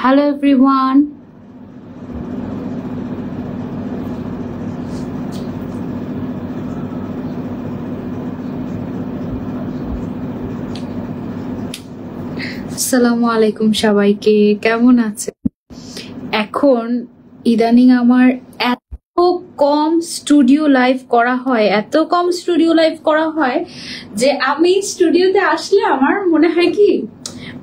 Hello everyone. আসসালামু আলাইকুম সবাইকে, কেমন আছেন? এখন ইদানিং আমার এত কম স্টুডিও লাইভ করা হয় যে আমি স্টুডিওতে আসলে আমার মনে হয় কি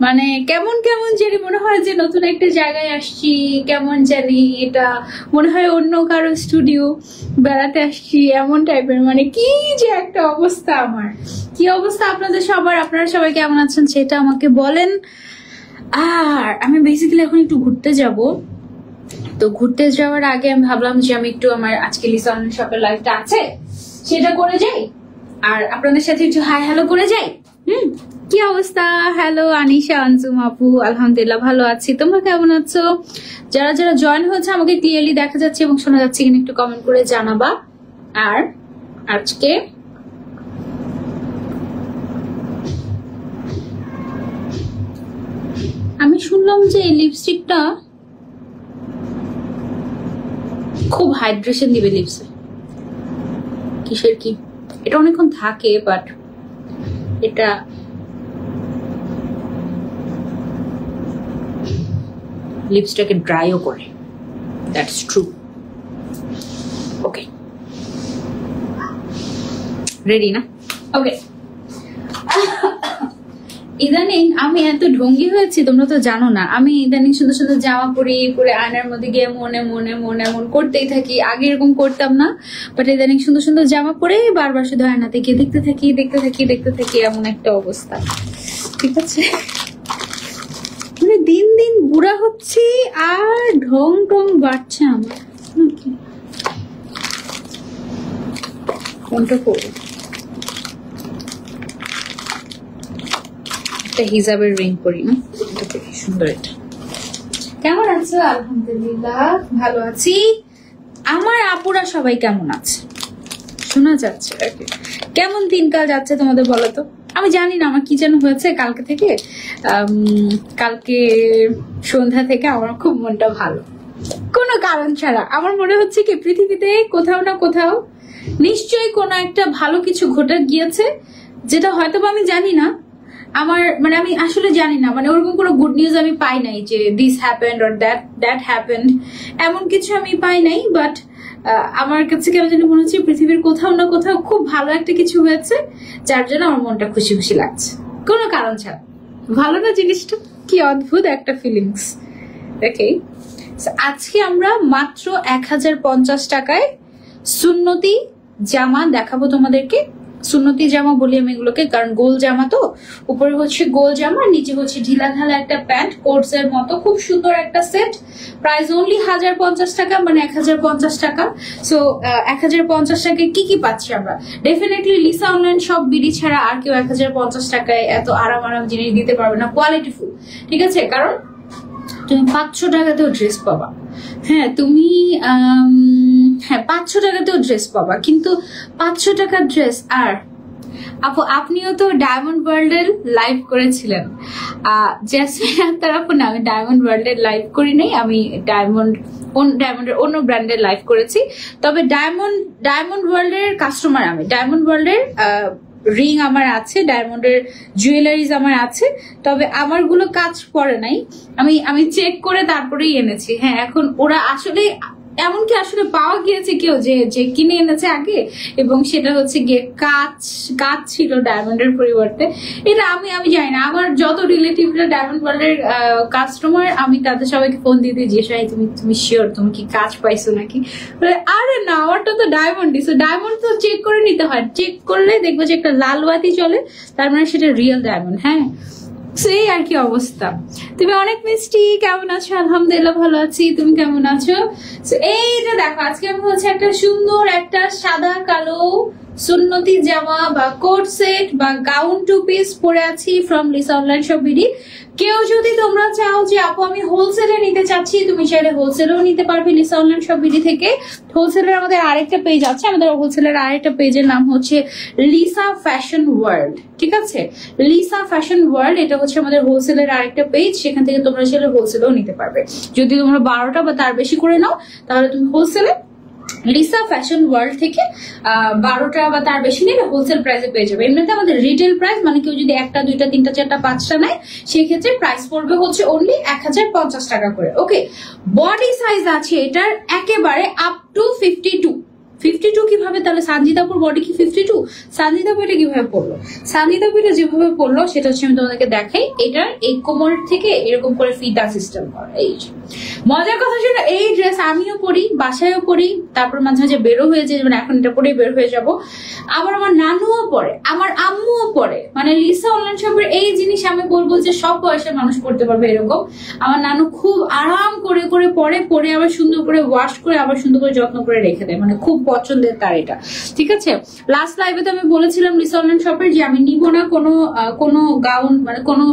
মানে কেমন কেমন জানি মনে হয় যে নতুন একটা জায়গায় আসছি, কেমন জানি এটা মনে হয় অন্য কারো স্টুডিও বেড়াতে আসছি এমন টাইপের, মানে কি যে একটা অবস্থা। আমার কি অবস্থা আপনাদের সবার, আপনারা সবাই কেমন আছেন সেটা আমাকে বলেন। আর আমি বেসিক্যালি এখন একটু ঘুরতে যাব, তো ঘুরতে যাওয়ার আগে আমি ভাবলাম যে আমি একটু আমার আজকে লিসা অনলাইন শপের লাইভটা আছে সেটা করে যাই আর আপনাদের সাথে একটু হাই হ্যালো করে যাই। কি অবস্থা? হ্যালো আনিশা, আনজুম আপু, আলহামদুলিল্লাহ ভালো আছি, তোমরা কেমন আছো? যারা যারা জয়েন হয়েছে আমাকে ক্লিয়ারলি দেখা যাচ্ছে এবং শোনা যাচ্ছে কিনা একটু কমেন্ট করে জানাবা। আর আজকে আমি শুনলাম যে এই লিপস্টিকটা খুব হাইড্রেশন দিবে লিপসে। কিসের কি এটা অনেকক্ষণ থাকে, বাট এটা লিপসটাকে ড্রাইও করে, দ্যাটস ট্রু। ওকে, রেডি না? ওকে, ইদানিং আমি এত ঢঙ্গি হয়েছি তোমরা তো জানো না। আমি ইদানিং সুন্দর সুন্দর জামা পরে আয়নার মধ্যে গিয়ে মনে মনে মনে এমন করতেই থাকি। আগে এরকম করতাম না, বাট ইদানিং সুন্দর সুন্দর জামা পরে বারবার শুধু আয়নাতে গিয়ে দেখতে থাকি এমন একটা অবস্থা। ঠিক আছে, মানে দিন দিন বুড়া হচ্ছে আর ঢং টং বাড়ছে আমার। কোনটা করবো? হিজাবের রিং করি না, সুন্দর। এটা কেমন আছো? আলহামদুলিল্লাহ ভালো আছি। আমার আপুরা সবাই কেমন আছে? শোনা যাচ্ছে? কেমন দিনকাল যাচ্ছে তোমাদের বলো তো? আমি জানি না আমার কি যেন হয়েছে কালকে থেকে, কালকে সন্ধ্যা থেকে আমার খুব মনটা ভালো, কোনো কারণ ছাড়া। আমার মনে হচ্ছে কি পৃথিবীতে কোথাও না কোথাও নিশ্চয়ই কোনো একটা ভালো কিছু ঘটে গিয়েছে, যেটা হয়তো আমি জানি না। আমার মানে আমি আসলে জানি না, মানে ওরকম কোনো গুড নিউজ আমি পাই নাই যে this happened or that happened, এমন কিছু আমি পাই নাই। বাট আমার কাছে কেন জানি মনে হচ্ছে পৃথিবীর কোথাও না কোথাও খুব ভালো একটা কিছু হয়েছে, যার জন্য আমার মনটা খুশি খুশি লাগছে, কোনো কারণ ছাড়া। ভালো না জিনিসটা? কি অদ্ভুত একটা ফিলিংস। ওকে, আজকে আমরা মাত্র 1050 টাকায় সুন্নতি জামা দেখাবো তোমাদেরকে। সুন্নতি জামা বলি আমি এগুলোকে, কারণ গোল জামা তো, উপরে হচ্ছে গোল জামা, নিচে হচ্ছে ঢিলা ঢালা একটা প্যান্ট কোটস এর মতো, খুব সুন্দর একটা সেট। প্রাইস অনলি 1050 টাকা, মানে 1050 টাকা। সো 1050 টাকায় কি কি পাচ্ছি আমরা? Definitely Lisa online shop BD ছাড়া আর কেউ 1050 টাকায় এত আরাম জিনিস দিতে পারবে না, কোয়ালিটিফুল। ঠিক আছে, কারণ তুমি 500 টাকাতেও ড্রেস পাবা। হ্যাঁ তুমি 500 টাকাতেও ড্রেস পাবা, কিন্তু 500 টাকার ড্রেস। আর আপু আপনিও তো ডায়মন্ড ওয়ার্ল্ডের লাইভ করেছিলেন। জেসমিন আক্তার আপু না, আমি ডায়মন্ড ওয়ার্ল্ডের লাইভ করি নাই, আমি ডায়মন্ডের অন্য ব্র্যান্ডের লাইভ করেছি। তবে ডায়মন্ড ওয়ার্ল্ডের কাস্টমার আমি। ডায়মন্ড ওয়ার্ল্ডের রিং আমার আছে, ডায়মন্ডের জুয়েলারিজ আমার আছে, তবে আমার গুলো কাজ পড়ে নাই। আমি চেক করে তারপরেই এনেছি। হ্যাঁ, এখন ওরা আসলে এমনকি আসলে পাওয়া গিয়েছে কেউ যে কিনে এনেছে আগে, এবং সেটা হচ্ছে গিয়ে কাজ ছিল ডায়মন্ডের পরিবর্তে। এটা আমি জানি না। আমার যত রিলেটিভরা ডায়মন্ড ওয়ার্ল্ডের কাস্টমার, আমি তাদের সবাইকে ফোন দিয়ে জিজ্ঞেস করি তুমি শিওর তুমি কি কাজ পাইছো নাকি? আরে না, আমারটা তো ডায়মন্ডই, সো ডায়মন্ড তো চেক করে নিতে হয়। চেক করলে দেখবো যে একটা লাল বাতি চলে, তার মানে সেটা রিয়েল ডায়মন্ড। হ্যাঁ, সেই আর কি অবস্থা। তুমি অনেক মিষ্টি, কেমন আছো? আলহামদুলিল্লাহ ভালো আছি, তুমি কেমন আছো? এই যে দেখো, আজকে আমি হচ্ছে একটা সুন্দর একটা সাদা কালো সুন্নতি জামা বা কোট সেট বা গাউন টু পিস পরে আছি from Lisa online shop BD. কেউ যদি তোমরা চাও যে আপু আমি হোলসেলে নিতে চাচ্ছি, তুমি চাইলে হোলসেলেও নিতে পারবে লিসা অনলাইন শপ বিডি থেকে। হোলসেলের আমাদের আরেকটা পেজ আছে, আমাদের হোলসেলের আরেকটা পেজের নাম হচ্ছে লিসা ফ্যাশন ওয়ার্ল্ড, ঠিক আছে? লিসা ফ্যাশন ওয়ার্ল্ড, এটা হচ্ছে আমাদের হোলসেলের আরেকটা পেজ, সেখান থেকে তোমরা চাইলে হোলসেলেও নিতে পারবে। যদি তোমরা 12টা বা তার বেশি করে নাও তাহলে তুমি হোলসেলে লিসা ফ্যাশন ওয়ার্ল্ড থেকে 12টা বা তার বেশি নিলে হোলসেল প্রাইসে পেয়ে যাবে। এমনিতে আমাদের রিটেল প্রাইস মানে কেউ যদি 1টা 2টা 3টা 4টা 5টা নেয় সেই ক্ষেত্রে প্রাইস পড়বে হচ্ছে অনলি 1050 টাকা করে। ওকে, বডি সাইজ আছে এটার একেবারে আপ টু 52। 52 কিভাবে? তাহলে সানজিদাপুর বডি কি 52? সানজিদাপুর এটা কিভাবে পড়লো? সানজিদাপুর এটা যেভাবে পড়লো সেটা হচ্ছে আমি তোমাদেরকে দেখাই। এটার এই কোমর থেকে এরকম করে ফিতা সিস্টেম করা। এই মজার কথা ছিল, এই ড্রেস আমিও পরি, বাসায়ও পরি, তারপর মাঝে মাঝে বেরো হয়ে যায়, মানে এখন এটা পরেই বের হয়ে যাব। আবার আমার নানুও পরে, আমার আম্মুও পরে। মানে লিসা অনলাইন শপের এই জিনিস আমি বলবো যে সব বয়সের মানুষ পড়তে পারবে এরকম। আমার নানু খুব আরাম করে করে পরে আবার সুন্দর করে ওয়াশ করে আবার সুন্দর করে যত্ন করে রেখে দেয়, মানে খুব পছন্দের তার এটা, ঠিক আছে? লাস্ট লাইভে তো আমি বলেছিলাম লিসা অনলাইন শপের যে আমি নিব না কোনো গাউন, মানে কোনো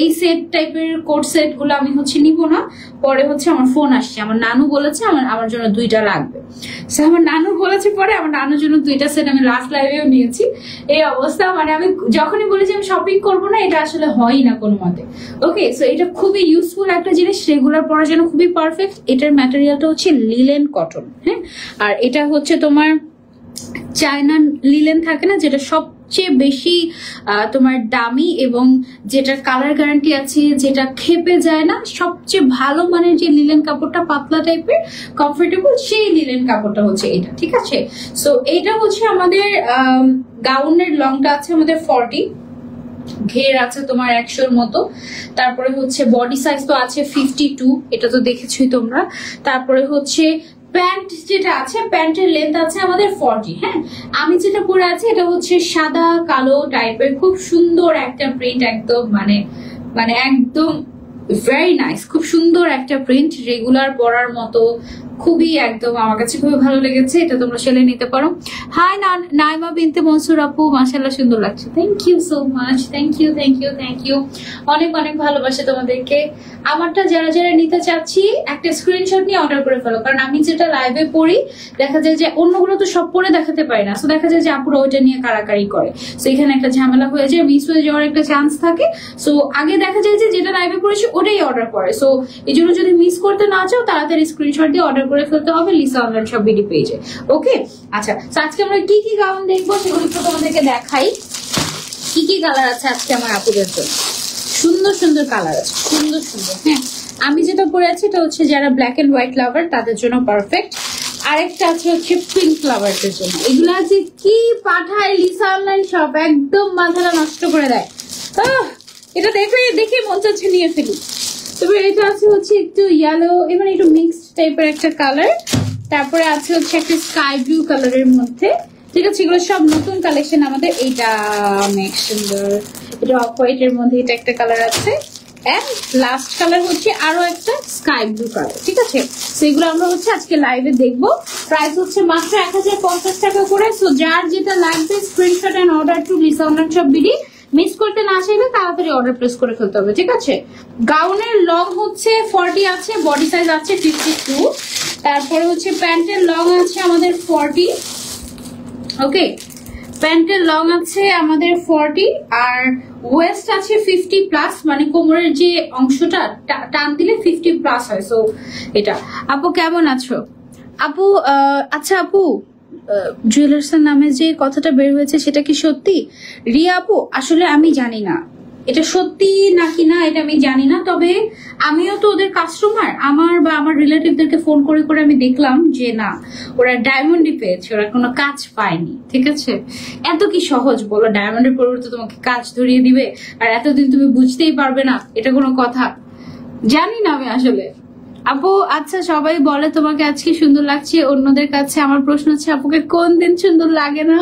এই সেট টাইপের কোট সেট গুলো আমি হচ্ছে নিব না। পরে হচ্ছে আমার ফোন আসছে, আমার নানু বলেছে আমার জন্য 2টা লাগবে। আমার নানু বলেছে, পরে আমার নানুর জন্য 2টা সেট আমি লাস্ট লাইভেও নিয়েছি। এই অবস্থা, মানে আমি যখনই বলেছি আমি শপিং করবো না, এটা আসলে হয় না কোনো মতে। ওকে, সো এটা খুবই ইউজফুল একটা জিনিস, রেগুলার পরার জন্য খুবই পারফেক্ট। এটার ম্যাটেরিয়ালটা হচ্ছে লিলেন কটন, হ্যাঁ? আর এটা হচ্ছে তোমার চায়না লিলেন থাকে না, যেটা সবচেয়ে বেশি তোমার দামি এবং যেটার কালার গ্যারান্টি আছে, যেটা খেপে যায় না, সবচেয়ে ভালো মানের যে লিলেন কাপড়টা, পাতলা টাইপের কমফোর্টেবল, সেই লিলেন কাপড়টা হচ্ছে এটা, ঠিক আছে? সো এইটা হচ্ছে আমাদের গাউনের লংটা আছে আমাদের 40, ঘের আছে তোমার 100-র মতো। তারপরে হচ্ছে বডি সাইজ তো আছে 52, এটা তো দেখেছোই তোমরা। তারপরে হচ্ছে প্যান্ট যেটা আছে, প্যান্টের লেন্থ আছে আমাদের 40, হ্যাঁ? আমি যেটা পরে আছি এটা হচ্ছে সাদা কালো টাইপের, খুব সুন্দর একটা প্রিন্ট, একদম মানে একদম ভেরি নাইস, খুব সুন্দর একটা প্রিন্ট, রেগুলার পরার মতো, খুবই একদম আমার কাছে খুবই ভালো লেগেছে। এটা তোমরা সেলে নিতে পারো। হাই নাইমা বিনতে মনসুর আপু, মাশাআল্লাহ সুন্দর লাগছে, thank you so much, thank you, অনেক অনেক ভালোবাসা তোমাদেরকে। আমারটা যারা যারা নিতে চাচ্ছি একটা স্ক্রিনশট নিয়ে অর্ডার করে ফেলো, কারণ আমি যেটা লাইভে পড়ি দেখা যায় যে অন্যগুলো তো সব পরে দেখাতে পারি না, সো দেখা যায় যে আপুরা ওইটা নিয়ে কারাকারি করে, সো এখানে একটা ঝামেলা হয়ে যায়, মিস হয়ে যাওয়ার একটা চান্স থাকে। সো আগে দেখা যায় যে যেটা লাইভে পড়েছি ওটাই অর্ডার করে, সো এই জন্য যদি মিস করতে না চাও তাড়াতাড়ি স্ক্রিনশট দিয়ে অর্ডার করে ফেলতে হবে লিসা অনলাইন শপ বিডি পেজে। ওকে, আচ্ছা, আজকে আমরা কি কি গাউন দেখবো সেগুলো একটু তোমাদেরকে দেখাই। কি কি কালার আছে আজকে আমার আপুদের জন্য? সুন্দর সুন্দর কালার আছে, সুন্দর সুন্দর, হ্যাঁ? আমি যেটা পরে আছি এটা হচ্ছে যারা ব্ল্যাক এন্ড হোয়াইট লাভার তাদের জন্য পারফেক্ট। আরেকটা আছে হচ্ছে পিঙ্ক লাভারদের জন্য। এগুলো আছে কি পাঠায় লিসা অনলাইন শপ, একদম মাথাটা নষ্ট করে দেয়। এটা দেখে মন চাচ্ছে নিয়ে ফেলি। তবে এটা আছে হচ্ছে একটু ইয়েলো, এবার একটু মিক্সড টাইপের একটা কালার। তারপরে আছে হচ্ছে একটা স্কাই ব্লু কালারের মধ্যে, ঠিক আছে? এগুলো সব নতুন কালেকশন আমাদের। এইটা অনেক সুন্দর, এটা অফ হোয়াইট এর মধ্যে এটা একটা কালার আছে, এন্ড লাস্ট কালার হচ্ছে আরো একটা স্কাই ব্লু কালার, ঠিক আছে? সেগুলো আমরা হচ্ছে আজকে লাইভে দেখবো। প্রাইস হচ্ছে মাত্র 1050 টাকা করে। সো যার যেটা লাগবে screenshot and order to Lisa online shop BD. মিস করতে না চাইলে তাড়াতাড়ি অর্ডার প্লেস করে ফেলতে হবে, ঠিক আছে? গাউনের লং হচ্ছে 40 আছে, বডি সাইজ আছে 52। তারপরে হচ্ছে প্যান্টের লং আছে আমাদের 40, ওকে? প্যান্টের লং আছে আমাদের 40 আর ওয়েস্ট আছে 50+, মানে কোমরের যে অংশটা টান দিলে 50+ হয়। সো এটা। আপু কেমন আছো? আপু আচ্ছা আপু, জুয়েলার্সের নামে যে কথাটা বের হয়েছে সেটা কি সত্যি? রিয়া আপু, আসলে আমি জানি না এটা সত্যি নাকি না, এটা আমি জানি না। তবে আমিও তো ওদের কাস্টমার, আমার রিলেটিভদেরকে ফোন করে করে আমি দেখলাম যে না, ওরা ডায়মন্ডই পেয়েছে, ওরা কোনো কাজ পায়নি, ঠিক আছে? এত কি সহজ বলো, ডায়মন্ডের পরিবর্তে তোমাকে কাজ ধরিয়ে দিবে আর এতদিন তুমি বুঝতেই পারবে না, এটা কোনো কথা? জানি না আমি আসলে। আপু আচ্ছা, সবাই বলে তোমাকে আজকে সুন্দর লাগছে অন্যদের কাছে। আমার প্রশ্ন হচ্ছে আপুকে কোন দিন সুন্দর লাগে না?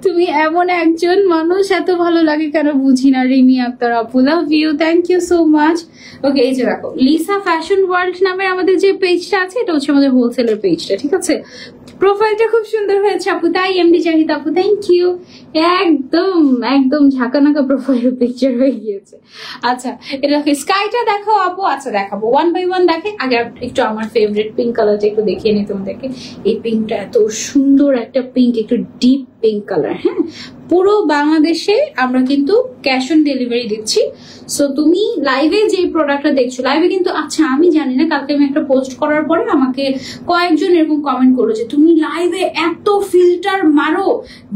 তুমি এমন একজন মানুষ, এত ভালো লাগে কেন বুঝি না। রিমি আক্তার আপু, love you, thank you so much. Okay, এই যে দেখো লিসা ফ্যাশন ওয়ার্ল্ড নামে আমাদের যে পেজটা আছে এটা হচ্ছে আমাদের হোলসেলের পেজটা, ঠিক আছে? প্রোফাইলটা খুব সুন্দর হয়েছে আপু, তাই এমডি জাহিদ আপু, থ্যাংক ইউ। একদম একদম ঝাঁকানাকা প্রোফাইল পিকচার হয়ে গিয়েছে। আচ্ছা এটা স্কাইটা দেখো আপু। আচ্ছা দেখাবো, 1 বাই 1 দেখে। আগে একটু আমার ফেভারিট পিঙ্ক কালারটা একটু দেখিয়ে নিই তোমাদেরকে। এই পিঙ্কটা এত সুন্দর একটা পিঙ্ক, একটু ডিপ পিঙ্ক কালার। হ্যাঁ, পুরো বাংলাদেশে আমরা কিন্তু ক্যাশ অন ডেলিভারি দিচ্ছি। সো তুমি লাইভে যে প্রোডাক্টটা দেখছো, লাইভে কিন্তু, আচ্ছা আমি জানি না, কালকে আমি একটা পোস্ট করার পরে আমাকে কয়েকজন এরকম কমেন্ট করলো যে তুমি লাইভে এত ফিল্টার মারো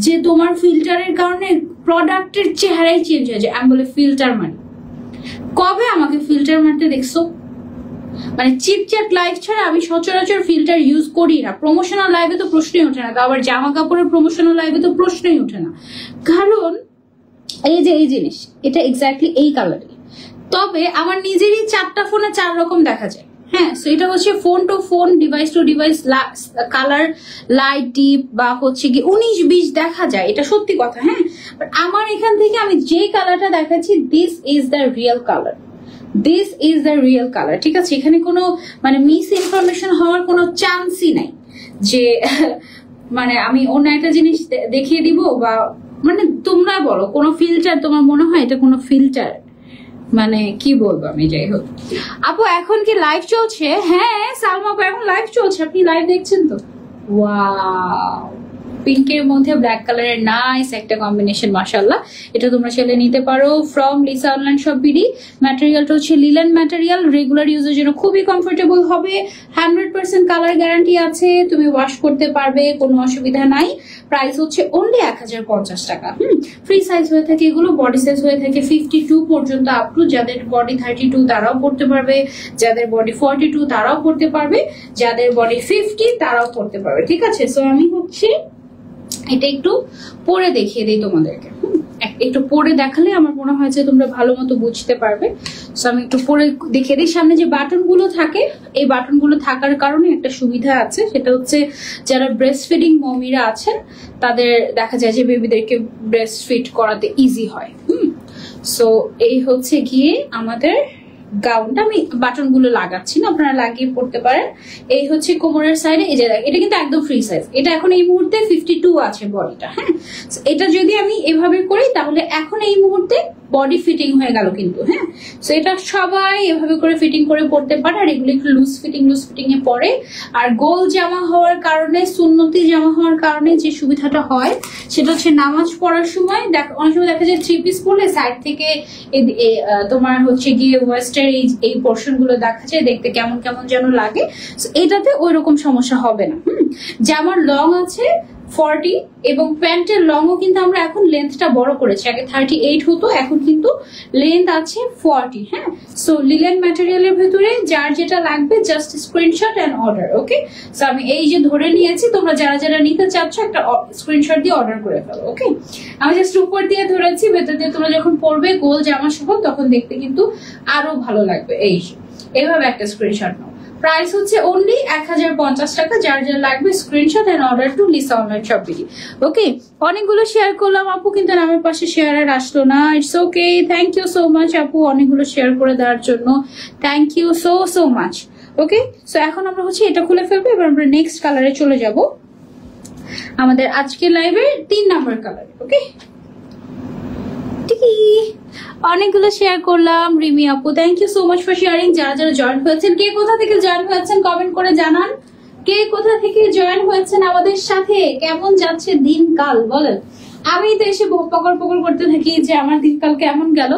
যে তোমার ফিল্টারের কারণে প্রোডাক্টের চেহারাই চেঞ্জ হয়ে যায়। আমি বলে ফিল্টার মারি? কবে আমাকে ফিল্টার মারতে দেখছো? মানে চিটচ্যাট লাইভ ছাড়া আমি সচরাচর ফিল্টার ইউজ করি না। প্রমোশনাল লাইভে তো প্রশ্নই ওঠে না, আবার জামা কাপড়ের প্রমোশনাল লাইভে তো প্রশ্নই ওঠে না। কারণ এই যে এই জিনিস, এটা এক্স্যাক্টলি এই কালারই, তবে আমার নিজেরই 4টা ফোনে 4 রকম দেখা যায়। হ্যাঁ, সো এটা হচ্ছে phone to phone, device to device colour, light deep বা হচ্ছে কি 19-20 দেখা যায়, এটা সত্যি কথা। হ্যাঁ, বাট আমার এখান থেকে আমি যে কালারটা দেখাচ্ছি, this is the real colour, this is the real colour. ঠিক আছে, এখানে কোনো মানে মিস ইনফরমেশন হওয়ার কোনো চান্সই নাই যে মানে আমি অন্য একটা জিনিস দেখিয়ে দিব, বা মানে তোমরা বলো কোনো ফিল্টার তোমার মনে হয় এটা কোনো ফিল্টার, মানে কি বলবো আমি। যাই হোক আপু, এখন কি লাইভ চলছে? হ্যাঁ সালমা আপু, এখন লাইভ চলছে, আপনি লাইভ দেখছেন তো? ওয়াও, পিঙ্কের মধ্যে ব্ল্যাক কালারের নাইস একটা কম্বিনেশন, মাশাআল্লাহ। এটা তোমরা চাইলে নিতে পারো from Lisa online shop BD. ম্যাটেরিয়ালটা হচ্ছে লিলেন ম্যাটেরিয়াল, রেগুলার ইউজের জন্য খুবই কমফোর্টেবল হবে। 100% কালার গ্যারান্টি আছে, তুমি ওয়াশ করতে পারবে, কোনো অসুবিধা নাই। প্রাইস হচ্ছে অনলি 1050 টাকা। ফ্রি সাইজ হয়ে থাকে এগুলো, বডি সাইজ হয়ে থাকে 52 পর্যন্ত, আপ টু যাদের বডি 32 তারাও পড়তে পারবে, যাদের বডি 42 তারাও পড়তে পারবে, যাদের বডি 50 তারাও পড়তে পারবে। ঠিক আছে, সো আমি হচ্ছে এটা একটু পরে দেখিয়ে দিই তোমাদেরকে। একটু পরে দেখালে আমার মনে হয় যে তোমরা ভালো মতো বুঝতে পারবে। সো আমি একটু পরে দেখিয়ে দিই। সামনে যে বাটন গুলো থাকে, এই বাটন গুলো থাকার কারণে একটা সুবিধা আছে, সেটা হচ্ছে যারা ব্রেস্ট ফিডিং মমিরা আছেন তাদের দেখা যায় যে বেবিদেরকে ব্রেস্ট ফিড করাতে ইজি হয়। সো এই হচ্ছে গিয়ে আমাদের গাউনটা। আমি বাটন গুলো লাগাচ্ছি না, আপনারা লাগিয়ে পড়তে পারেন। এই হচ্ছে কোমরের সাইডে, এই যে এটা কিন্তু একদম ফ্রি সাইজ। এটা এখন এই মুহূর্তে 52 আছে বডিটা। হ্যাঁ, এটা যদি আমি এভাবে করি তাহলে এখন এই মুহূর্তে বডি ফিটিং হয়ে গেল কিন্তু। হ্যাঁ, সো এটা সবাই এভাবে করে ফিটিং করে পড়তে পারে। আর এগুলো একটু লুজ ফিটিং এ পড়ে। আর গোল জামা হওয়ার কারণে, সুন্নতি জামা হওয়ার কারণে যে সুবিধাটা হয় সেটা হচ্ছে নামাজ পড়ার সময় অনেক সময় দেখা যায় 3 পিস পরলে সাইড থেকে তোমার হচ্ছে গিয়ে ওয়েস্টের এই পোর্শন গুলো দেখা যায়, দেখতে কেমন কেমন যেন লাগে। এটাতে ওই রকম সমস্যা হবে না। জামার লং আছে 40 এবং প্যান্টের লংও কিন্তু আমরা এখন লেন্থটা বড় করেছি। আগে 38 হতো, এখন কিন্তু লেন্থ আছে 40। হ্যাঁ, সো লিলেন ম্যাটেরিয়ালের ভেতরে যার যেটা লাগবে just screenshot and order. Okay, so আমি এই যে ধরে নিয়েছি, তোমরা যারা যারা নিতে চাচ্ছ একটা স্ক্রিনশট দিয়ে অর্ডার করে ফেলো। ওকে, আমি জাস্ট উপর দিয়ে ধরেছি, ভেতর দিয়ে তোমরা যখন পরবে গোল জামা সহ তখন দেখতে কিন্তু আরো ভালো লাগবে। এইভাবে একটা স্ক্রিনশট নাও। প্রাইস হচ্ছে অনলি 1050 টাকা। যার যার লাগবে screenshot and order to Lisa online shop BD. Okay, অনেকগুলো শেয়ার করলাম আপু, কিন্তু নামের পাশে শেয়ার আর আসলো না। It's okay, thank you so much আপু অনেকগুলো শেয়ার করে দেওয়ার জন্য, thank you so much. Okay, so এখন আমরা হচ্ছে এটা খুলে ফেলবো। এবার আমরা নেক্সট কালারে চলে যাব, আমাদের আজকের লাইভের 3 নাম্বার কালার। ওকে, অনেকগুলো শেয়ার করলাম। রিমি আপু thank you so much for sharing. যারা যারা জয়েন হয়েছেন, কে কোথা থেকে জয়েন হয়েছেন কমেন্ট করে জানান। কে কোথা থেকে জয়েন হয়েছেন আমাদের সাথে, কেমন যাচ্ছে দিনকাল বলেন। আমি তো এসে পকর করতে থাকি যে আমার দিনকাল কেমন গেল,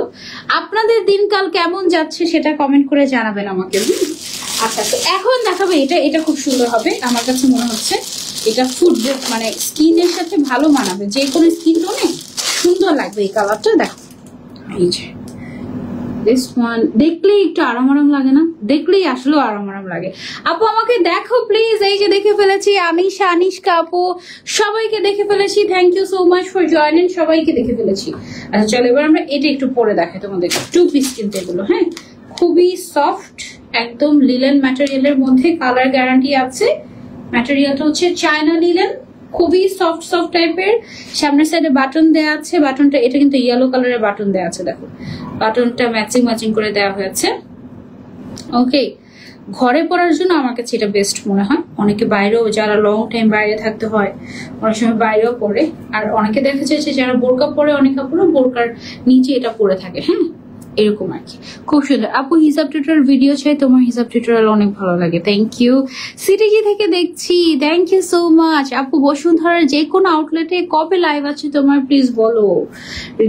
আপনাদের দিনকাল কেমন যাচ্ছে সেটা কমেন্ট করে জানাবেন আমাকে। আচ্ছা, তো এখন দেখাবো এটা খুব সুন্দর হবে আমার কাছে মনে হচ্ছে। এটা ফুড মানে স্কিনের সাথে ভালো মানাবে, যে কোনো স্কিন টোনে সুন্দর লাগবে এই কালারটা। দেখো এই যে দিস ওয়ান, দেখলেই একটু আরাম লাগে না? দেখলেই আসলেও আরাম লাগে। আপু আমাকে দেখো প্লিজ। এই যে দেখে ফেলেছি আনিশা, আনিশকা আপু, সবাইকে দেখে ফেলেছি। Thank you so much for joining, সবাইকে দেখে ফেলেছি। আচ্ছা চলো এবার আমরা এটা একটু পরে দেখাই তোমাদের। 2 পিস কিন্তু এগুলো। হ্যাঁ, খুবই সফট, একদম লিলেন ম্যাটেরিয়ালের মধ্যে, কালার গ্যারান্টি আছে। ম্যাটেরিয়ালটা হচ্ছে চায়না লিলেন, খুবই সফট টাইপের। সামনের সাইডে বাটন দেওয়া আছে, বাটনটা এটা কিন্তু ইয়েলো কালারের বাটন দেওয়া আছে। দেখো বাটনটা ম্যাচিং করে দেওয়া হয়েছে। ওকে, ঘরে পরার জন্য আমার কাছে এটা বেস্ট মনে হয়। অনেকে বাইরেও, যারা লং টাইম বাইরে থাকতে হয় অনেক সময় বাইরেও পরে, আর অনেকে দেখা যাচ্ছে যারা বোরকা পরে, অনেক আপুরা বোরকার নিচে এটা পরে থাকে। হ্যাঁ, এরকম আর কি, খুব সুন্দর। আপু হিসাব টিউটোরিয়াল ভিডিও চাই, তোমার হিসাব টিউটোরিয়াল অনেক ভালো লাগে। Thank you. সিটিজি থেকে দেখছি, থ্যাংক ইউ সো মাচ। আপু বসুন্ধরার যে কোনো আউটলেটে কবে লাইভ আছে তোমার, প্লিজ বলো।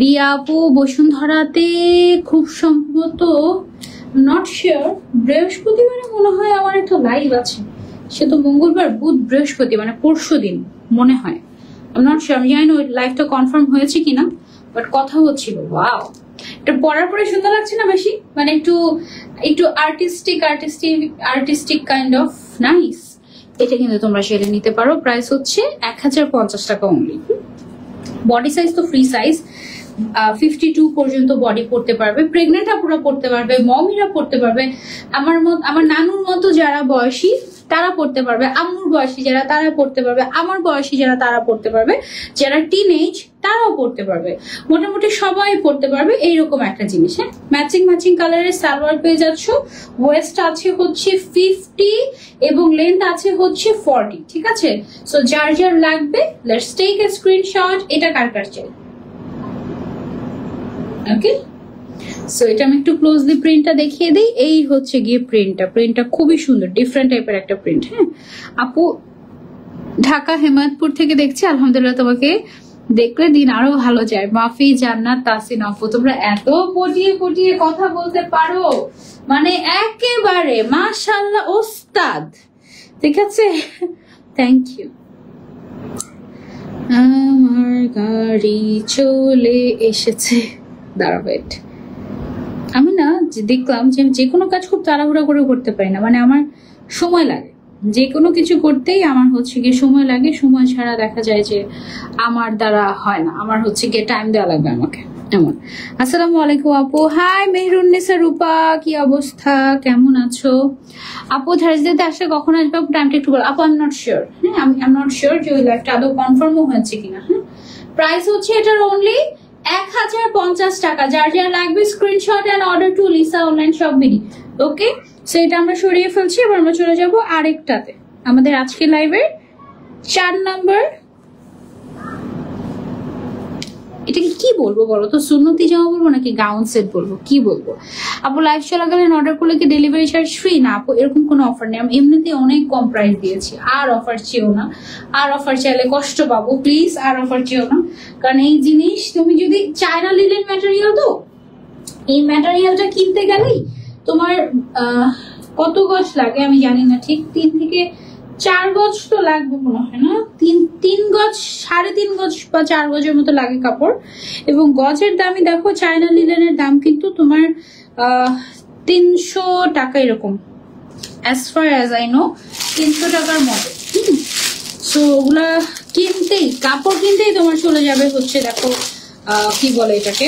রিয়া আপু বসুন্ধরাতে খুব সম্ভবত, নট শিওর, বৃহস্পতিবারে মনে হয় আমার একটা লাইভ আছে। সে তো মঙ্গলবার, বুধ, বৃহস্পতি, মানে পরশু দিন মনে হয়। নট শিওর, আমি জানি না ওই লাইভটা কনফার্ম হয়েছে কিনা, বাট কথা হচ্ছিল। ওয়াও, এটা পরার পরে সুন্দর লাগছে না বেশি, মানে একটু একটু আর্টিস্টিক কাইন্ড অফ নাইস। এটা কিন্তু তোমরা সেরে নিতে পারো। প্রাইস হচ্ছে 1050 টাকা অনলি। বডি সাইজ তো ফ্রি সাইজ, 52 পর্যন্ত বডি পড়তে পারবে, প্রেগনেন্ট আপুরা পড়তে পারবে, মমিরা পড়তে পারবে, আমার নানুর মতো যারা বয়সী তারা পড়তে পারবে, আম্মুর বয়সী যারা তারা পড়তে পারবে, আমার বয়সী যারা তারা পড়তে পারবে, যারা টিনেজ তারাও পড়তে পারবে, মোটামুটি সবাই পড়তে পারবে। এইরকম একটা জিনিস। হ্যাঁ, ম্যাচিং কালারের সালোয়ার পেয়ে যাচ্ছ। ওয়েস্ট আছে হচ্ছে 50 এবং লেন্থ আছে হচ্ছে 40। ঠিক আছে, সো যার যার লাগবে লেটস টেক এ স্ক্রিনশট। এটা কার চাই? ওকে, সো এটা আমি একটু ক্লোজলি প্রিন্টটা দেখিয়ে দিই। এই হচ্ছে গিয়ে প্রিন্টটা খুবই সুন্দর, ডিফারেন্ট টাইপের একটা প্রিন্ট। হ্যাঁ আপু, ঢাকা হেমায়তপুর থেকে দেখছি। আলহামদুলিল্লাহ, তোমাকে দেখলে দিন আরো ভালো যায়। মাফি, জান্নাত, তাসিন আপু, তোমরা এত পটিয়ে কথা বলতে পারো, মানে একেবারে মাশাআল্লাহ, ওস্তাদ। ঠিক আছে, থ্যাংক ইউ। আমার গাড়ি চলে এসেছে, দাঁড়াবেট। আমি না দেখলাম যে আমি যে কোনো কাজ খুব তাড়াহুড়া করে করতে পারি না, মানে আমার সময় লাগে যে কোনো কিছু করতেই, আমার হচ্ছে গিয়ে সময় লাগে। সময় ছাড়া দেখা যায় যে আমার দ্বারা হয় না, আমার হচ্ছে গিয়ে টাইম দেওয়া লাগবে আমাকে, এমন। আসসালামু আলাইকুম আপু। হাই মেহরুন্নেসা রূপা, কি অবস্থা, কেমন আছো আপু? থার্সডেতে আসলে কখন আসবে আপু, টাইমটা একটু বলো আপু। I am not sure. হ্যাঁ, আমি নট শিওর যে ওই লাইফটা আদৌ কনফার্মও হয়েছে কিনা। হ্যাঁ, প্রাইস হচ্ছে এটার অনলি 1050 টাকা। যার যার লাগবে screenshot and order to Lisa online shop BD. Okay, so এটা আমরা সরিয়ে ফেলছি। এবার আমরা চলে যাব আরেকটাতে, আমাদের আজকে লাইভের 4 নাম্বার। এটাকে কি বলবো বলো তো, সুন্নতি জামা বলবো নাকি গাউন সেট বলবো, কি বলবো? আপু লাইভ চলাকালীন অর্ডার করলে কি ডেলিভারি চার্জ ফ্রি? না আপু, এরকম কোনো অফার নেই। আমি এমনিতে অনেক কম প্রাইস দিয়েছি, আর অফার চেও না। আর অফার চাইলে কষ্ট পাবো, প্লিজ আর অফার চেও না। কারণ এই জিনিস তুমি যদি চায়না লিলেন ম্যাটেরিয়াল, তো এই ম্যাটেরিয়ালটা কিনতে গেলেই তোমার কত গজ লাগে আমি জানি না ঠিক, 3 থেকে 4 গজ তো লাগবে মনে হয় না, 3 গজ, 3.5 গজ বা 4 গজের মতো লাগে কাপড়। এবং গজের দামই দেখো, চায়না লিলেনের দাম কিন্তু তোমার 300 টাকা এরকম, as far as I know 300 টাকার মতো। সো ওগুলা কিনতেই, কাপড় কিনতেই তোমার চলে যাবে হচ্ছে, দেখো কি বলে এটাকে,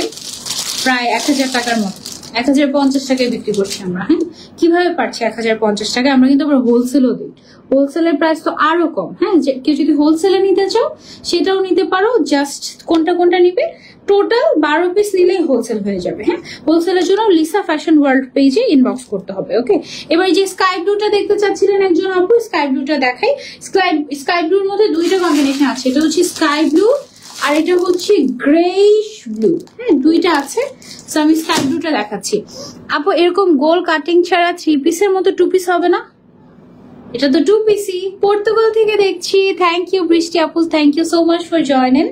প্রায় 1000 টাকার মতো। 1050 টাকায় বিক্রি করছি আমরা। হ্যাঁ, কিভাবে পারছি 1050 টাকায়? আমরা কিন্তু আবার হোলসেলও দিই। হোলসেলের প্রাইস তো আরো কম। হ্যাঁ, কেউ যদি হোলসেলে নিতে চাও সেটাও নিতে পারো। জাস্ট কোনটা নিবে, টোটাল 12 পিস নিলেই হোলসেল হয়ে যাবে। হ্যাঁ, হোলসেলের জন্য লিসা ফ্যাশন ওয়ার্ল্ড পেজে ইনবক্স করতে হবে। ওকে, এবার যে স্কাই ব্লুটা দেখতে চাচ্ছিলেন একজন আপু, স্কাই ব্লুটা দেখাই। স্কাই ব্লুর মধ্যে 2টা কম্বিনেশন আছে, এটা হচ্ছে স্কাই ব্লু আর এটা হচ্ছে গ্রেইশ ব্লু। হ্যাঁ, 2টা আছে। সো আমি স্কাই ব্লুটা দেখাচ্ছি আপু। এরকম গোল কাটিং ছাড়া 3 পিসের মতো 2 পিস হবে না? এটা তো 2 পিসই। পর্তুগাল থেকে দেখছি, থ্যাংক ইউ বৃষ্টি আপু, thank you so much for joining.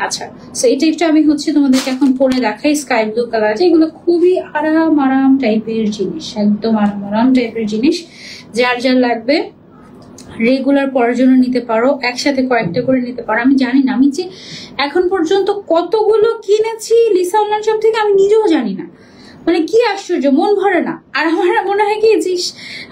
আচ্ছা, সো এটা একটু আমি হচ্ছে তোমাদেরকে এখন পরে দেখাই। স্কাই ব্লু কালার, এগুলো খুবই আরাম টাইপের জিনিস, একদম আরাম টাইপের জিনিস। যার যার লাগবে রেগুলার পরার জন্য নিতে পারো, একসাথে কয়েকটা করে নিতে পারো। আমি জানি না আমি যে এখন পর্যন্ত কতগুলো কিনেছি লিসা অনলাইন শপ থেকে, আমি নিজেও জানি না। মানে কি আশ্চর্য, মন ভরে না। আর আমার মনে হয় কি,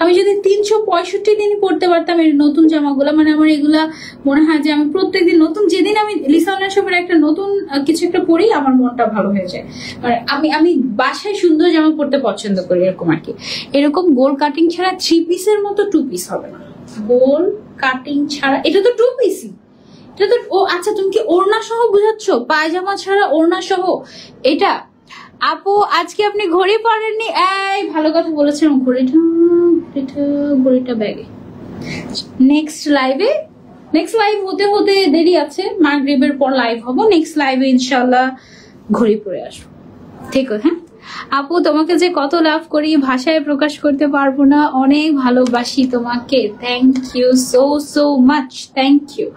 আমি যদি 365 দিন পড়তে পারতাম এই নতুন জামাগুলো, মানে আমার এগুলা মনে হয় যে আমি প্রত্যেকদিন নতুন, যেদিন আমি লিসা অনলাইন শপের একটা নতুন কিছু একটা পরি আমার মনটা ভালো হয়ে যায়। মানে আমি বাসায় সুন্দর জামা পড়তে পছন্দ করি, এরকম আর কি। এরকম গোল কাটিং ছাড়া 3 পিসের মতো 2 পিস হবে না, গোল কাটিং ছাড়া। এটা তো 2 পিসই, এটা তো। ও আচ্ছা, তুমি কি ওড়না সহ বুঝাচ্ছ? পায়জামা ছাড়া ওড়না সহ এটা? আপু আজকে আপনি ঘড়ি পরেননি? এই ভালো কথা বলেছেন, ঘড়িটা এটা ঘড়িটা ব্যাগে। নেক্সট লাইভ হতে হতে দেরি আছে, মাগরিবের পর লাইভ হবো। নেক্সট লাইভে ইনশাআল্লাহ ঘড়ি পরে আসবো, ঠিক আছে? হ্যাঁ আপু, তোমাকে যে কত লাভ করি ভাষায় প্রকাশ করতে পারবো না, অনেক ভালোবাসি তোমাকে। Thank you so so much, thank you.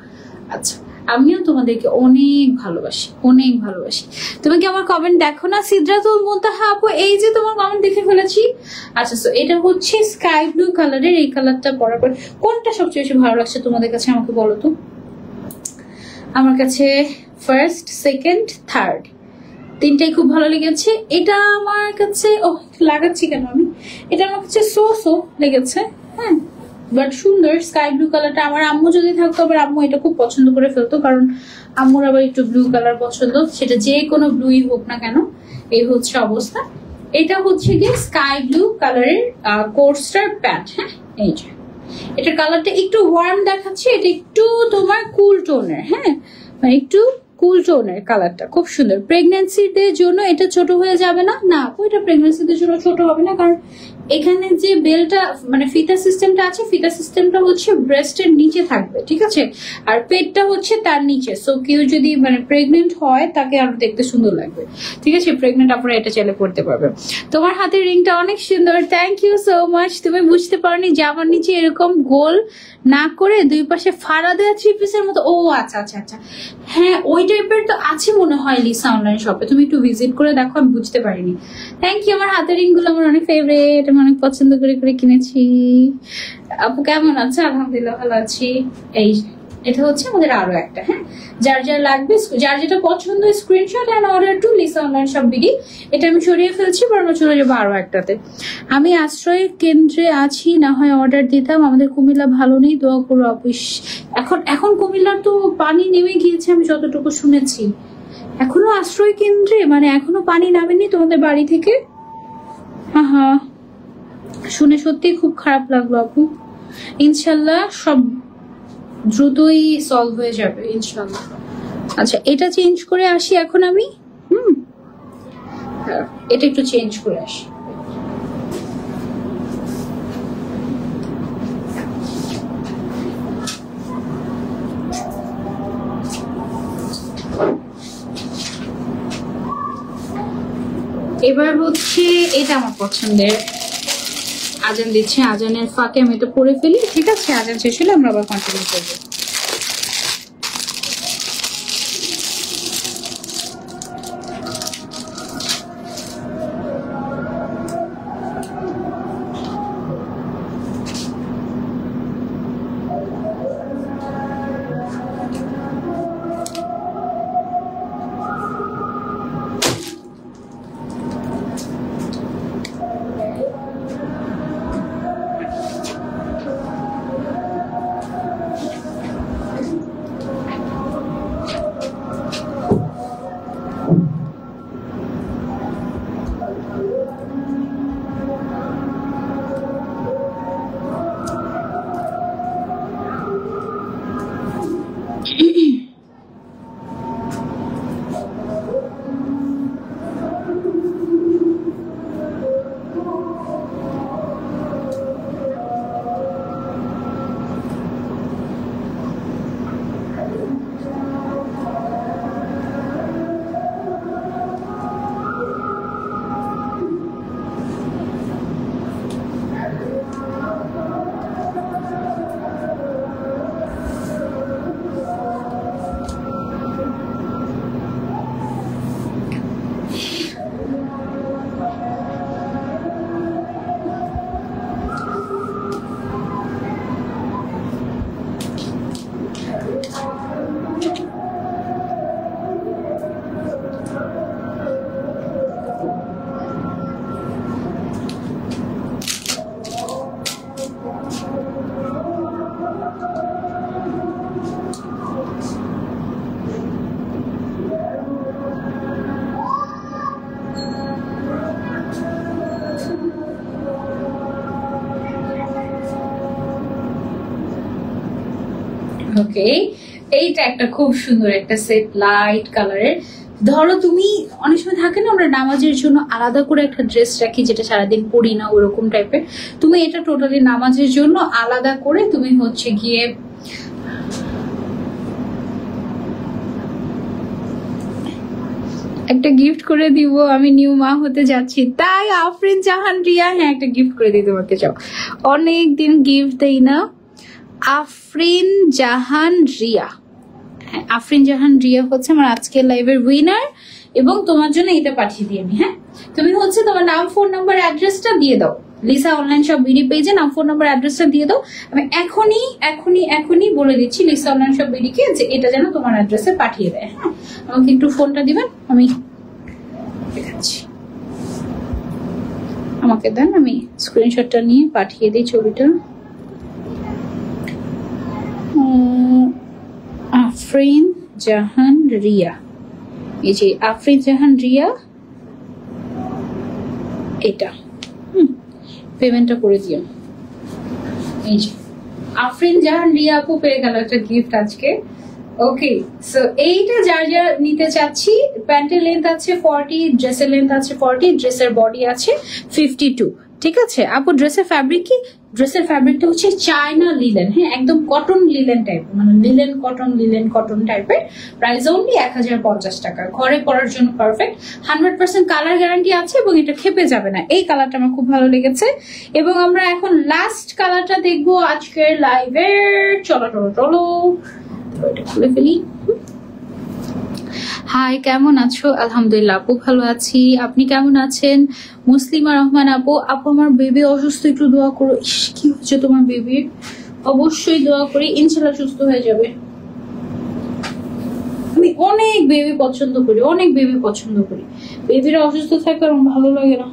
আচ্ছা, আমিও তোমাদেরকে অনেক ভালোবাসি, অনেক ভালোবাসি। তুমি কি আমার কমেন্ট দেখো না? সিদ্রাতুল মুনতাহা আপু, এই যে তোমার কমেন্ট দেখে ফেলেছি। আচ্ছা, সো এটা হচ্ছে স্কাই ব্লু কালারের। এই কালারটা পরার পর কোনটা সবচেয়ে বেশি ভালো লাগছে তোমাদের কাছে আমাকে বলো তো। আমার কাছে ফার্স্ট, সেকেন্ড, থার্ড তিনটাই খুব ভালো লেগেছে। এটা আমার কাছে লাগাচ্ছি কেন আমি, এটা আমার কাছে সো লেগেছে। হ্যাঁ, বাট সুন্দর স্কাই ব্লু কালারটা। আমার আম্মু যদি থাকতো, আবার আম্মু এটা খুব পছন্দ করে ফেলতো, কারণ আম্মুর আবার একটু ব্লু কালার পছন্দ, সেটা যে কোনো ব্লুই হোক না কেন। এই হচ্ছে অবস্থা। এটা হচ্ছে গিয়ে স্কাই ব্লু কালারের কোর্সটার প্যান্ট। হ্যাঁ, এই যে এটা কালারটা একটু ওয়ার্ম দেখাচ্ছে, এটা একটু তোমার কুল টোনের। হ্যাঁ, মানে একটু কুল টোনের কালারটা খুব সুন্দর। প্রেগন্যান্সিদের জন্য এটা ছোট হয়ে যাবে না? না আপু, এটা প্রেগন্যান্সিদের জন্য ছোট হবে না, কারণ এখানে যে বেলটা মানে ফিতা সিস্টেমটা আছে, ফিতা সিস্টেমটা হচ্ছে ব্রেস্টের নিচে থাকবে, ঠিক আছে? আর পেটটা হচ্ছে তার নিচে। সো কেউ যদি মানে প্রেগনেন্ট হয় তাকে আরো দেখতে সুন্দর লাগবে, ঠিক আছে? প্রেগনেন্ট আপনারা এটা চাইলে পড়তে পারবে। তোমার হাতের রিংটা অনেক সুন্দর, থ্যাংক ইউ সো মাচ। তুমি বুঝতে পারোনি জামার নিচে এরকম গোল না করে দুই পাশে ফাড়া দেওয়া থ্রি পিসের মতো? ও আচ্ছা আচ্ছা আচ্ছা, হ্যাঁ ওই টাইপের তো আছে মনে হয় লিসা অনলাইন শপে, তুমি একটু ভিজিট করে দেখো, আমি বুঝতে পারিনি। Thank you. আমার হাতের রিং গুলো আমার অনেক ফেভারিট, আমি অনেক পছন্দ করে করে কিনেছি। আপু কেমন আছে? আলহামদুলিল্লাহ ভালো আছি। এই এটা হচ্ছে আমাদের আরো একটা। হ্যাঁ, যার যার লাগবে, যার যেটা পছন্দ, screenshot and order to Lisa online shop BD. এটা আমি সরিয়ে ফেলছি, আমরা চলে যাবো আরো একটাতে। আমি আশ্রয় কেন্দ্রে আছি, না হয় অর্ডার দিতাম। আমাদের কুমিল্লা ভালো নেই, দোয়া করো আপু। এখন কুমিল্লার তো পানি নেমে গিয়েছে, আমি যতটুকু শুনেছি। এখনো আশ্রয় কেন্দ্রে মানে এখনো পানি নামেনি তোমাদের বাড়ি থেকে? হ্যাঁ, শুনে সত্যি খুব খারাপ লাগলো আপু। ইনশাল্লাহ সব দ্রুতই সলভ হয়ে যাবে ইনশাল্লাহ। আচ্ছা, এটা চেঞ্জ করে আসি এখন আমি। এটা একটু চেঞ্জ করে আসি। এবার হচ্ছে এটা আমার পছন্দের। আজান দিচ্ছে, আজানের ফাঁকে আমি এটা পরে ফেলি, ঠিক আছে? আজান শেষ হলে আমরা আবার কন্টিনিউ করবো। ওকে, এইটা একটা খুব সুন্দর একটা সেট, লাইট কালারের। ধরো তুমি অনেক সময় থাকে না আমরা নামাজের জন্য আলাদা করে একটা ড্রেস রাখি যেটা সারাদিন পরি না, ওরকম টাইপের। তুমি এটা টোটালি নামাজের জন্য আলাদা করে তুমি হচ্ছে গিয়ে একটা গিফট করে দিব। আমি নিউ মা হতে যাচ্ছি, তাই আফরিন জাহান রিয়া, হ্যাঁ একটা গিফট করে দিই তোমাকে। চাও অনেকদিন গিফট দেই না। আফরিন জাহান রিয়া, হ্যাঁ আফরিন জাহান রিয়া হচ্ছে আমার আজকের লাইভের উইনার, এবং তোমার জন্য এটা পাঠিয়ে দিই আমি। হ্যাঁ তুমি হচ্ছে তোমার নাম, ফোন নাম্বার, অ্যাড্রেসটা দিয়ে দাও লিসা অনলাইন শপ বিডি পেজে, নাম ফোন নাম্বার অ্যাড্রেসটা দিয়ে দাও। আমি এখনই এখনই এখনই বলে দিচ্ছি লিসা অনলাইন শপ বিডিকে যে এটা যেন তোমার অ্যাড্রেসে পাঠিয়ে দেয়। হ্যাঁ আমাকে একটু ফোনটা দিবেন, আমি দেখাচ্ছি। আমাকে দেন, আমি স্ক্রিনশটটা নিয়ে পাঠিয়ে দিই ছবিটা। আফরিন জাহান রিয়া, এই যে আফরিন জাহান রিয়া, এটা পেমেন্টটা করে দিও। এই যে আফরিন জাহান রিয়া আপু পেয়ে গেল একটা গিফট আজকে। ওকে সো এইটা যার যা নিতে চাচ্ছি, প্যান্টের লেন্থ আছে 40, ড্রেসের লেন্থ আছে 40, ড্রেসের বডি আছে 52। ঠিক আছে আপু, ড্রেসের ফ্যাব্রিক কি? ড্রেসের ফ্যাব্রিকটা হচ্ছে চায়না লিলেন, হ্যাঁ একদম কটন লিলেন টাইপের, মানে লিলেন কটন টাইপের। প্রাইস অনলি 1050 টাকা, ঘরে পরার জন্য পারফেক্ট। 100% কালার গ্যারান্টি আছে এবং এটা খেপে যাবে না। এই কালারটা আমার খুব ভালো লেগেছে। এবং আমরা এখন লাস্ট কালারটা দেখবো আজকের লাইভের। চলো এটা খুলে ফেলি। হাই, কেমন আছো? আলহামদুলিল্লাহ আপু ভালো আছি, আপনি কেমন আছেন? মুসলিমা রহমান আপু, আমার বেবি অসুস্থ, একটু দোয়া করো। কি হচ্ছে তোমার বেবির? অবশ্যই দোয়া করি, ইনশাল্লাহ সুস্থ হয়ে যাবে। আমি অনেক বেবি পছন্দ করি, বেবিরা অসুস্থ থাকে আর ভালো লাগে না,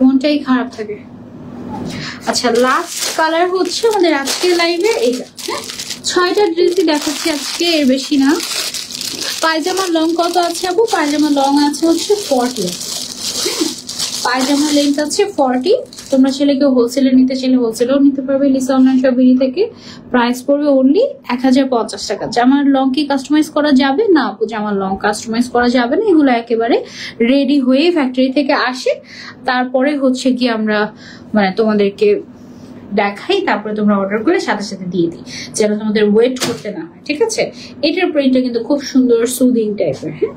মনটাই খারাপ থাকে। আচ্ছা লাস্ট কালার হচ্ছে আমাদের আজকের লাইভে এইটা। হ্যাঁ 6টা ড্রেসই দেখাচ্ছি আজকে, এর বেশি না। পায়জামার লং কত আছে আপু? পায়জামার লং আছে হচ্ছে 40, পায়জামা লেন্থ আছে 40। তোমরা ছেলেকে হোলসেলে নিতে চাইলে হোলসেলেও নিতে পারবে লিসা অনলাইন শপ বিডি থেকে। প্রাইস পড়বে অনলি 1050 টাকা। জামার লং কি কাস্টমাইজ করা যাবে? না আপু, জামার লং কাস্টমাইজ করা যাবে না, এগুলো একেবারে রেডি হয়ে ফ্যাক্টরি থেকে আসে, তারপরে হচ্ছে কি আমরা মানে তোমাদেরকে দেখাই, তারপরে তোমরা অর্ডার করে সাথে সাথে দিয়ে দিই, যেন তোমাদের ওয়েট করতে না হয়। ঠিক আছে, এটার প্রিন্টটা কিন্তু খুব সুন্দর, সুদিং টাইপের, হ্যাঁ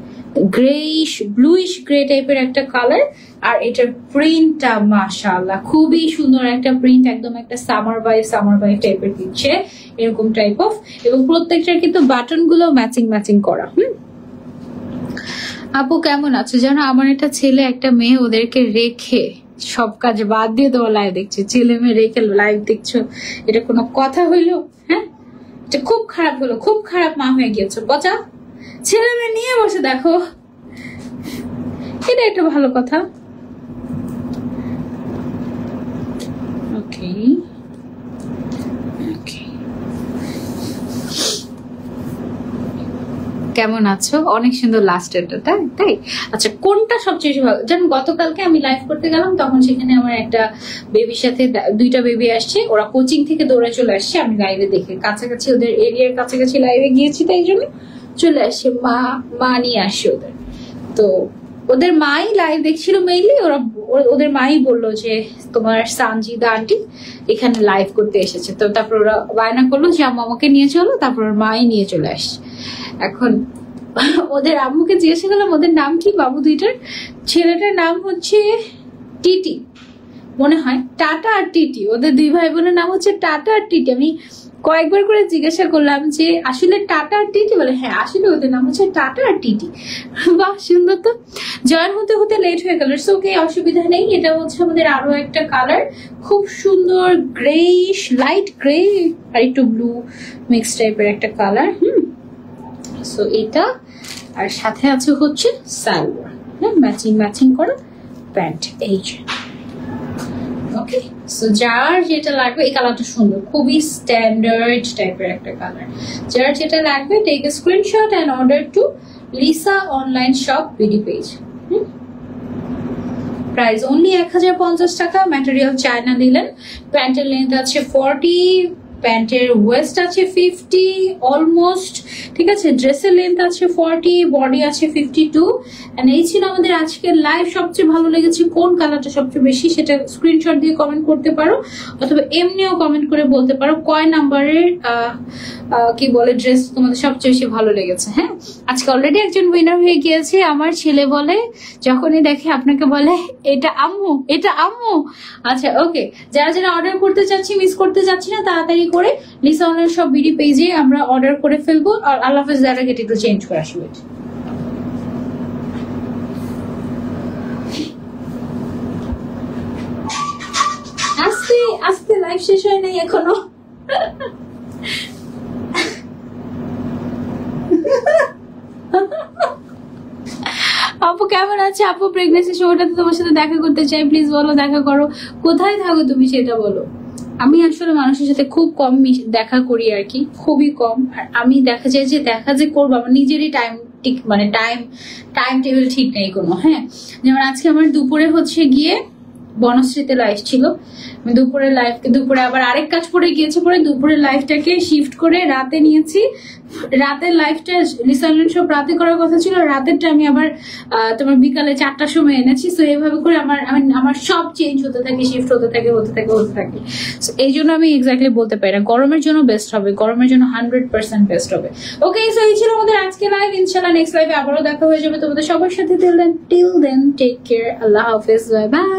গ্রেইশ ব্লুইশ গ্রে টাইপের একটা কালার। আর এটার প্রিন্টটা মাশাআল্লাহ খুবই সুন্দর একটা প্রিন্ট, একদম একটা সামার বাই টাইপের দিচ্ছে, এরকম টাইপ অফ। এবং প্রত্যেকটার কিন্তু বাটন গুলো ম্যাচিং করা। আপু কেমন আছো? জানো আমার একটা ছেলে একটা মেয়ে, ওদেরকে রেখে সব কাজ বাদ দিয়ে তোমার লাইভ দেখছে, ছেলে মেয়ে রেখে লাইভ দেখছো, এটা কোনো কথা হইলো? হ্যাঁ এটা খুব খারাপ হলো, খুব খারাপ মা হয়ে গিয়েছো। বচা ছেলে মেয়ে নিয়ে বসে দেখো, এটা একটা ভালো কথা। ওকে কেমন আছো? অনেক সুন্দর লাস্টেরটা, তাই? আচ্ছা কোনটা সবচেয়ে বেশি ভালো? যেমন গতকালকে আমি লাইভ করতে গেলাম, তখন সেখানে আমার একটা বেবির সাথে 2টা বেবি আসছে, ওরা কোচিং থেকে দৌড়ে চলে আসছে, আমি লাইভে দেখে কাছাকাছি ওদের এরিয়ার কাছাকাছি লাইভে গিয়েছি, তাই জন্য চলে আসছে, মা নিয়ে আসছে ওদের। তো ওদের মাই লাইভ দেখছিল মেইনলি, ওদের মাই বললো যে তোমার সানজিদা আন্টি এখানে লাইভ করতে এসেছে। তো তারপর ওরা বায়না করলো যে আম্মু আমাকে নিয়ে চলো, তারপর ওর মাই নিয়ে চলে আসছে। এখন ওদের আম্মুকে জিজ্ঞাসা করলাম ওদের নাম কি বাবু দুইটার? ছেলেটার নাম হচ্ছে টিটি মনে হয়, টাটা আর টিটি, ওদের 2 ভাই বোনের নাম হচ্ছে টাটা আর টিটি। আমি কয়েকবার করে জিজ্ঞাসা করলাম যে আসলে টাটা আর টিটি? বলে হ্যাঁ আসলে ওদের নাম হচ্ছে টাটা আর টিটি। বাহ সুন্দর তো। জয়েন হতে লেট হয়ে গেল, সো ওকে অসুবিধা নেই। এটা হচ্ছে আমাদের আরো একটা কালার, খুব সুন্দর গ্রেইশ, লাইট গ্রে আর একটু ব্লু মিক্স টাইপের একটা কালার। সো এটা, আর সাথে আছে হচ্ছে সালোয়ার, হ্যাঁ ম্যাচিং করা প্যান্ট। এই যে ওকে, সো যার যেটা লাগবে, এই কালারটা সুন্দর, খুবই স্ট্যান্ডার্ড টাইপের একটা কালার। যার যেটা লাগবে take a screenshot and order to Lisa online shop BD page. Price only 1050 টাকা। ম্যাটেরিয়াল চায়না লিলেন, প্যান্টের লেন্থ আছে 40, প্যান্টের ওয়েস্ট আছে 50 অলমোস্ট, ঠিক আছে। ড্রেসের লেন্থ আছে 40, বডি আছে 52। এন্ড এই ছিল আমাদের আজকের লাইভ। সবচেয়ে ভালো লেগেছে কোন কালারটা সবচেয়ে বেশি, সেটা স্ক্রিনশট দিয়ে কমেন্ট করতে পারো, অথবা এমনিও কমেন্ট করে বলতে পারো কয় নাম্বারের কি বলে ড্রেস তোমাদের সবচেয়ে বেশি ভালো লেগেছে। হ্যাঁ, আজকে অলরেডি একজন উইনার হয়ে গিয়েছে। আমার ছেলে বলে যখনই দেখে আপনাকে বলে এটা আম্মু, এটা আম্মু। আচ্ছা ওকে, যারা যারা অর্ডার করতে চাচ্ছি, মিস করতে চাচ্ছি না, তাড়াতাড়ি করে লিসা অনলাইন সব বিডি পেজে আমরা অর্ডার করে ফেলবো। আর আল্লাহ হাফেজ, যারা গেট একটু চেঞ্জ করে আসবে। আস্তে আস্তে, লাইভ শেষ হয় নাই এখনো। আপু কেমন আছে? আপু প্রেগনেন্সি সময়টাতে তোমার সাথে দেখা করতে চাই, প্লিজ বলো দেখা করো। কোথায় থাকো তুমি সেটা বলো। আমি আসলে মানুষের সাথে খুব কম দেখা করি আর কি, খুবই কম। আর আমি দেখা যায় যে দেখা যে করবো, আমার নিজেরই টাইম ঠিক মানে টাইম টেবিল ঠিক নেই কোনো। হ্যাঁ, যেমন আজকে আমার দুপুরে হচ্ছে গিয়ে বনশ্রীতে লাইভ ছিল, আমি দুপুরে আবার আরেক কাজ পড়ে গিয়েছে, পরে দুপুরের লাইভটাকে শিফট করে রাতে নিয়েছি। রাতের লাইভটা লিসান সব রাতে করার কথা ছিল, রাতেরটা আমি আবার তোমার বিকালে 4টার সময় এনেছি। সো এইভাবে করে আমার সব চেঞ্জ হতে থাকে, শিফট হতে থাকে। এই জন্য আমি এক্স্যাক্টলি বলতে পারি না। গরমের জন্য বেস্ট হবে, গরমের জন্য 100% বেস্ট হবে। ওকে, সো এই ছিল আমাদের আজকে লাইভ। ইনশাআল্লাহ নেক্সট লাইভে আবারও দেখা হয়ে যাবে তোমাদের সবার সাথে। টিল দেন টেক কেয়ার, আল্লাহ হাফেজ, বাই বাই।